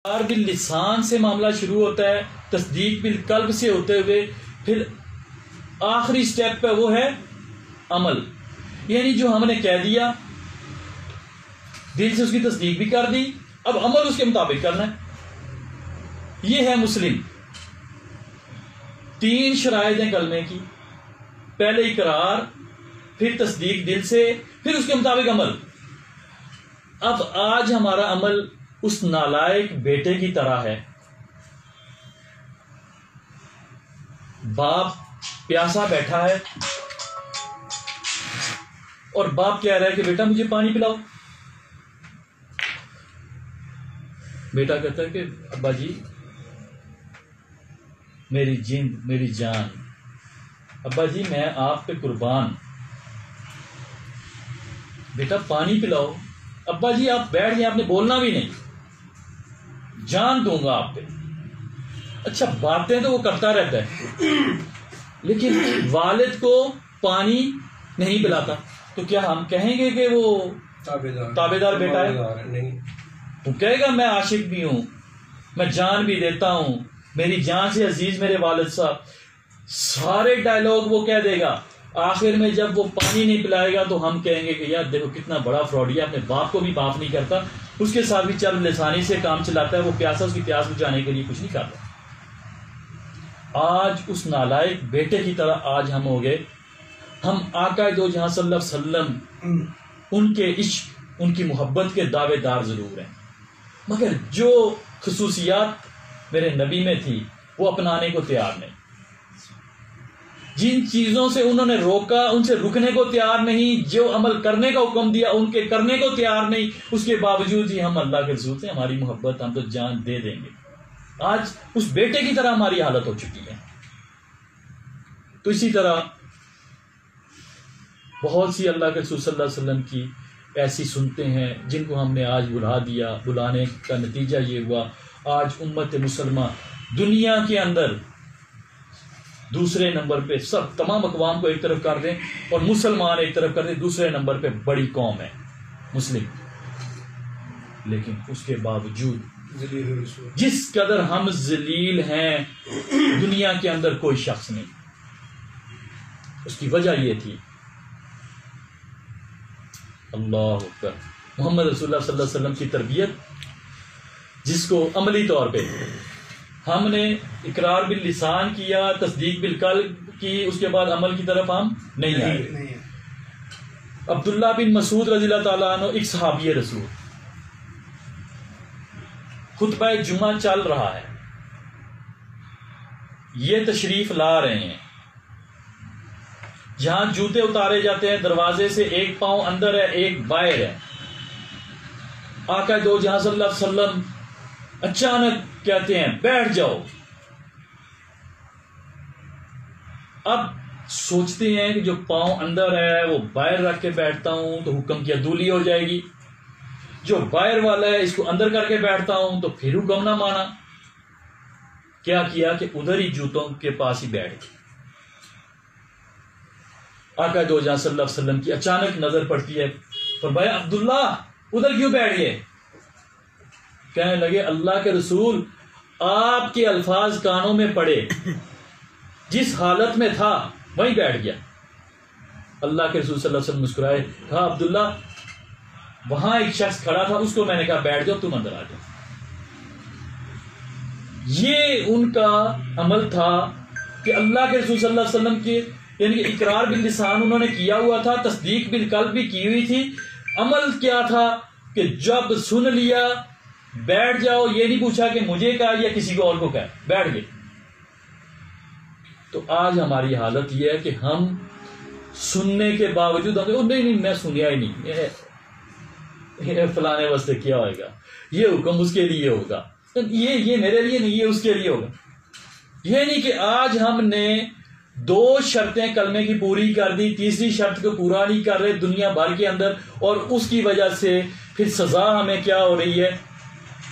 باللسان سے معاملہ شروع ہوتا ہے، تصدیق بالقلب سے ہوتے ہوئے پھر آخری سٹیپ پہ وہ ہے عمل، یعنی جو ہم نے کہہ دیا دل سے اس کی تصدیق بھی کر دی، اب عمل اس کے مطابق کرنا ہے۔ یہ ہے مسلم۔ 3 شرائط ہیں کلمے کی، پہلے اقرار، پھر تصدیق دل سے، پھر اس کے مطابق عمل۔ اب آج ہمارا عمل اس نالائق بیٹے کی طرح ہے، باپ پیاسا بیٹھا ہے اور باپ کہہ رہا ہے کہ بیٹا مجھے پانی پلاؤ۔ بیٹا کہتا ہے کہ ابا جی میری جند میری جان، ابا جی میں آپ پہ قربان، بیٹا پانی پلاؤ۔ ابا جی آپ بیٹھ گئے، آپ نے بولنا بھی نہیں، جان دوں گا آپ پہ۔ اچھا باتیں تو وہ کرتا رہتا ہے لیکن والد کو پانی نہیں پلاتا، تو کیا ہم کہیں گے کہ وہ تابعدار بیٹا ہے؟ نہیں، تو کہے گا میں عاشق بھی ہوں، میں جان بھی دیتا ہوں، میری جان سے عزیز میرے والد صاحب، سارے ڈائلاگ وہ کہہ دے گا۔ آخر میں جب وہ پانی نہیں پلائے گا تو ہم کہیں گے کہ یار دیکھو کتنا بڑا فراڈی ہے، اپنے باپ کو بھی معاف نہیں کرتا، اس کے ساتھ بھی چل لسانی سے کام چلاتا ہے، وہ پیاسا اس کی پیاس بجھانے کے لیے کچھ نہیں کرتا۔ آج اس نالائق بیٹے کی طرح آج ہم ہو گئے۔ ہم آقا دو جہاں صلی اللہ علیہ وسلم ان کے عشق ان کی محبت کے دعوے دار ضرور ہیں، مگر جو خصوصیات میرے نبی میں تھی وہ اپنانے کو تیار نہیں۔ جن چیزوں سے انہوں نے روکا ان سے رکنے کو تیار نہیں، جو عمل کرنے کا حکم دیا ان کے کرنے کو تیار نہیں، اس کے باوجود ہی ہم اللہ کے رسول سے ہماری محبت ہم تو جان دے دیں گے۔ آج اس بیٹے کی طرح ہماری حالت ہو چکی ہے۔ تو اسی طرح بہت سی اللہ کے رسول صلی اللہ علیہ وسلم کی ایسی سنتے ہیں جن کو ہم نے آج بلا دیا۔ بلانے کا نتیجہ یہ ہوا آج امت مسلمہ دنیا کے اندر دوسرے نمبر پہ، سب تمام اقوام کو ایک طرف کر دیں اور مسلمان ایک طرف کر دیں، دوسرے نمبر پہ بڑی قوم ہے مسلم۔ لیکن اس کے باوجود جس قدر ہم ذلیل ہیں دنیا کے اندر کوئی شخص نہیں۔ اس کی وجہ یہ تھی اللہ اکبر محمد رسول اللہ صلی اللہ علیہ وسلم کی تربیت، جس کو عملی طور پہ ہم نے اقرار باللسان کیا، تصدیق بالقلب کی، اس کے بعد عمل کی طرف ہم نہیں آئے۔ عبداللہ بن مسعود رضی اللہ تعالیٰ عنہ ایک صحابی رسول، خطبہ جمعہ چل رہا ہے، یہ تشریف لا رہے ہیں، جہاں جوتے اتارے جاتے ہیں دروازے سے ایک پاؤں اندر ہے ایک باہر ہے۔ آقا دو جہاں صلی اللہ علیہ وسلم اچانک کہتے ہیں بیٹھ جاؤ۔ اب سوچتے ہیں کہ جو پاؤں اندر ہے وہ باہر رکھ کے بیٹھتا ہوں تو حکم کی عدولی ہو جائے گی، جو باہر والا ہے اس کو اندر کر کے بیٹھتا ہوں تو پھر حکم نہ مانا۔ کیا کیا کہ ادھر ہی جوتوں کے پاس ہی بیٹھ گئے۔ آقا دو جہاں صلی اللہ علیہ وسلم کی اچانک نظر پڑتی ہے، فرمایا عبداللہ ادھر کیوں بیٹھ گئے؟ کہنے لگے اللہ کے رسول آپ کے الفاظ کانوں میں پڑے، جس حالت میں تھا وہیں بیٹھ گیا۔ اللہ کے رسول صلی اللہ علیہ وسلم مسکرائے، کہا عبداللہ وہاں ایک شخص کھڑا تھا اس کو میں نے کہا بیٹھ جاؤ، تم اندر آ جاؤ۔ یہ ان کا عمل تھا کہ اللہ کے رسول صلی اللہ علیہ وسلم کے یعنی کہ اقرار باللسان انہوں نے کیا ہوا تھا، تصدیق بالقلب بھی کی ہوئی تھی۔ عمل کیا تھا کہ جب سن لیا بیٹھ جاؤ، یہ نہیں پوچھا کہ مجھے کہا یا کسی کو اور کو کہا، بیٹھ گئے۔ تو آج ہماری حالت یہ ہے کہ ہم سننے کے باوجود ہم نہیں میں سنیا ہی نہیں، یہ فلانے واسطے کیا ہوئے گا، یہ حکم اس کے لیے ہوگا، یہ میرے لیے نہیں، یہ اس کے لیے ہوگا۔ یہ نہیں کہ آج ہم نے 2 شرطیں کلمے کی پوری کر دی، تیسری شرط کو پورا نہیں کر رہے دنیا بھر کے اندر، اور اس کی وجہ سے پھر سزا ہمیں کیا ہو رہی ہے؟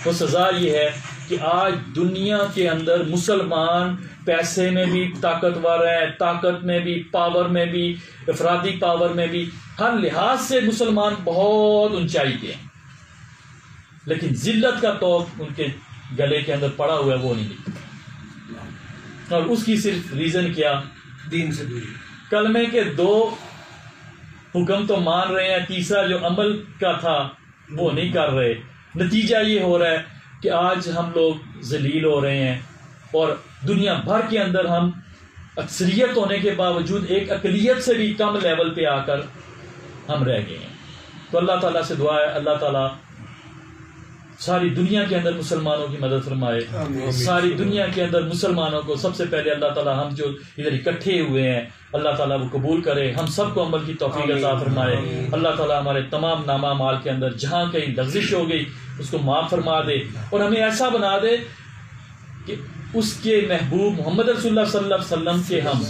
وہ سزا یہ ہے کہ آج دنیا کے اندر مسلمان پیسے میں بھی طاقتور ہے، طاقت میں بھی، پاور میں بھی، افرادی پاور میں بھی، ہر لحاظ سے مسلمان بہت اونچائی پہ ہیں، لیکن ذلت کا توق ان کے گلے کے اندر پڑا ہوا ہے وہ نہیں نکلتا. اور اس کی صرف ریزن کیا؟ دین سے دوری. کلمے کے 2 حکم تو مان رہے ہیں, تیسرا جو عمل کا تھا وہ نہیں کر رہے. نتیجہ یہ ہو رہا ہے کہ آج ہم لوگ ذلیل ہو رہے ہیں, اور دنیا بھر کے اندر ہم اکثریت ہونے کے باوجود ایک اقلیت سے بھی کم لیول پہ آ کر ہم رہ گئے ہیں. تو اللہ تعالیٰ سے دعا ہے اللہ تعالیٰ ساری دنیا کے اندر مسلمانوں کی مدد فرمائے. ساری دنیا کے اندر مسلمانوں کو سب سے پہلے اللہ تعالیٰ ہم جو ادھر اکٹھے ہوئے ہیں اللہ تعالیٰ وہ قبول کرے, ہم سب کو عمل کی توفیق عطا فرمائے. اللہ تعالیٰ ہمارے تمام نامہ اعمال کے اندر جہاں کہیں لغزش ہو گئی اس کو معاف فرما دے, اور ہمیں ایسا بنا دے کہ اس کے محبوب محمد رسول اللہ صلی اللہ علیہ وسلم کے ہم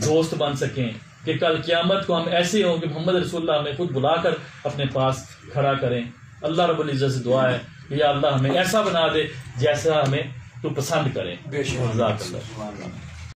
دوست بن سکیں, کہ کل قیامت کو ہم ایسے ہوں کہ محمد رسول اللہ ہمیں خود بلا کر اپنے پاس کھڑا کریں. اللہ رب العزت سے دعا ہے کہ یا اللہ ہمیں ایسا بنا دے جیسا ہمیں تو پسند کرے. بے شک. جزاک اللہ.